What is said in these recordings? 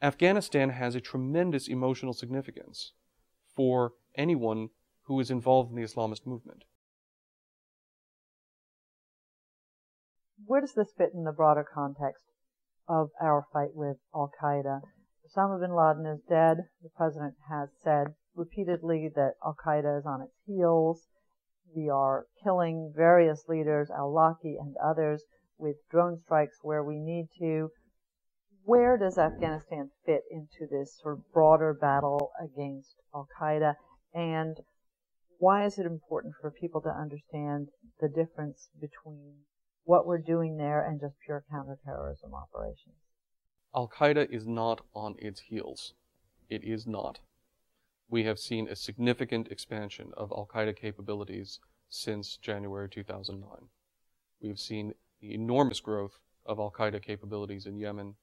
Afghanistan has a tremendous emotional significance for anyone who is involved in the Islamist movement. Where does this fit in the broader context of our fight with Al-Qaeda? Osama bin Laden is dead. The president has said repeatedly that Al-Qaeda is on its heels. We are killing various leaders, al-Awlaki and others, with drone strikes where we need to. Where does Afghanistan fit into this sort of broader battle against Al-Qaeda? And why is it important for people to understand the difference between what we're doing there and just pure counterterrorism operations? Al-Qaeda is not on its heels. It is not. We have seen a significant expansion of Al-Qaeda capabilities since January 2009. We've seen the enormous growth of Al-Qaeda capabilities in Yemen,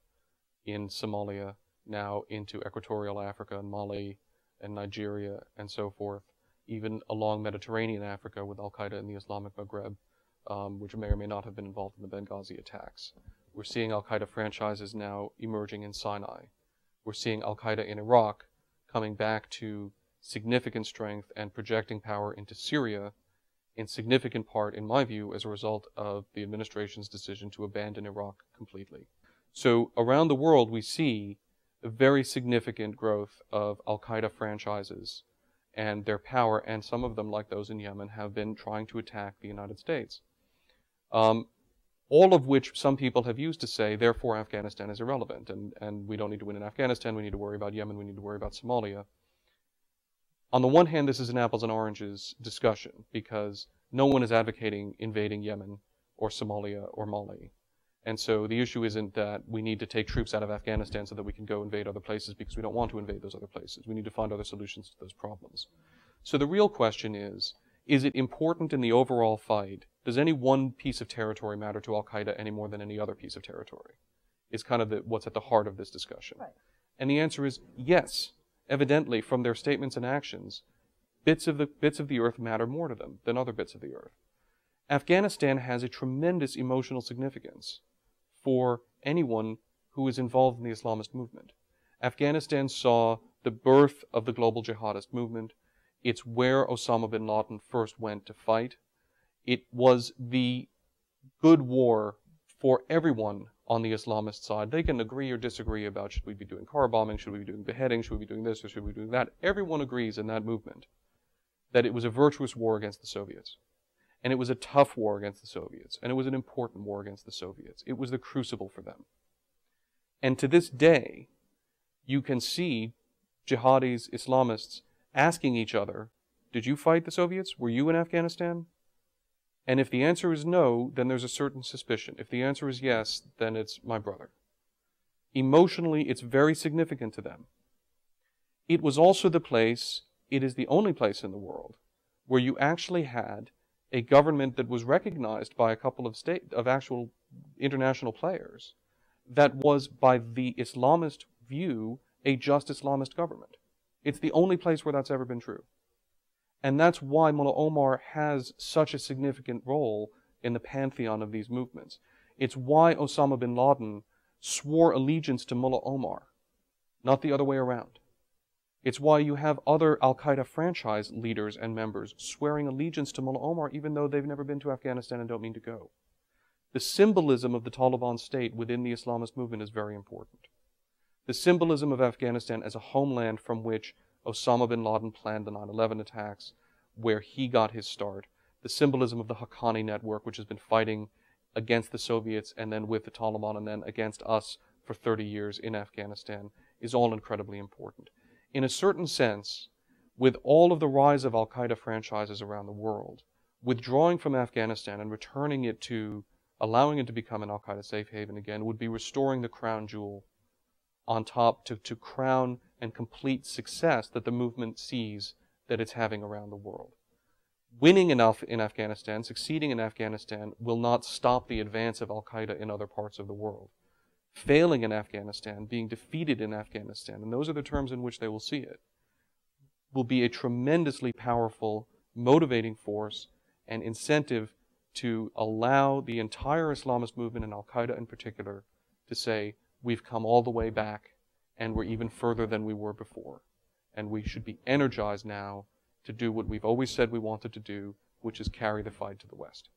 in Somalia, now into Equatorial Africa and Mali and Nigeria and so forth, even along Mediterranean Africa with Al-Qaeda in the Islamic Maghreb, which may or may not have been involved in the Benghazi attacks. We're seeing Al-Qaeda franchises now emerging in Sinai. We're seeing Al-Qaeda in Iraq coming back to significant strength and projecting power into Syria, in significant part, in my view, as a result of the administration's decision to abandon Iraq completely. So around the world, we see a very significant growth of Al-Qaeda franchises and their power, and some of them, like those in Yemen, have been trying to attack the United States. All of which some people have used to say, therefore, Afghanistan is irrelevant, and we don't need to win in Afghanistan, we need to worry about Yemen, we need to worry about Somalia. On the one hand, this is an apples and oranges discussion, because no one is advocating invading Yemen or Somalia or Mali. And so the issue isn't that we need to take troops out of Afghanistan so that we can go invade other places, because we don't want to invade those other places. We need to find other solutions to those problems. So the real question is it important in the overall fight? Does any one piece of territory matter to Al-Qaeda any more than any other piece of territory? Is kind of what's at the heart of this discussion. Right. And the answer is yes. Evidently, from their statements and actions, bits of the earth matter more to them than other bits of the earth. Afghanistan has a tremendous emotional significance for anyone who is involved in the Islamist movement. Afghanistan saw the birth of the global jihadist movement. It's where Osama bin Laden first went to fight. It was the good war for everyone on the Islamist side. They can agree or disagree about, should we be doing car bombing, should we be doing beheading, should we be doing this, or should we be doing that. Everyone agrees in that movement that it was a virtuous war against the Soviets. And it was a tough war against the Soviets. And it was an important war against the Soviets. It was the crucible for them. And to this day, you can see jihadis, Islamists, asking each other, did you fight the Soviets? Were you in Afghanistan? And if the answer is no, then there's a certain suspicion. If the answer is yes, then it's my brother. Emotionally, it's very significant to them. It was also the place, it is the only place in the world, where you actually had a government that was recognized by a couple of actual international players that was, by the Islamist view, a just Islamist government. It's the only place where that's ever been true. And that's why Mullah Omar has such a significant role in the pantheon of these movements. It's why Osama bin Laden swore allegiance to Mullah Omar, not the other way around. It's why you have other Al-Qaeda franchise leaders and members swearing allegiance to Mullah Omar even though they've never been to Afghanistan and don't mean to go. The symbolism of the Taliban state within the Islamist movement is very important. The symbolism of Afghanistan as a homeland from which Osama bin Laden planned the 9/11 attacks, where he got his start. The symbolism of the Haqqani network, which has been fighting against the Soviets and then with the Taliban and then against us for 30 years in Afghanistan, is all incredibly important. In a certain sense, with all of the rise of Al-Qaeda franchises around the world, withdrawing from Afghanistan and returning it to, allowing it to become an Al-Qaeda safe haven again, would be restoring the crown jewel on top to crown and complete success that the movement sees that it's having around the world. Winning enough in Afghanistan, succeeding in Afghanistan, will not stop the advance of Al-Qaeda in other parts of the world. Failing in Afghanistan, being defeated in Afghanistan, and those are the terms in which they will see it, will be a tremendously powerful, motivating force and incentive to allow the entire Islamist movement, and Al-Qaeda in particular, to say, we've come all the way back, and we're even further than we were before. And we should be energized now to do what we've always said we wanted to do, which is carry the fight to the West.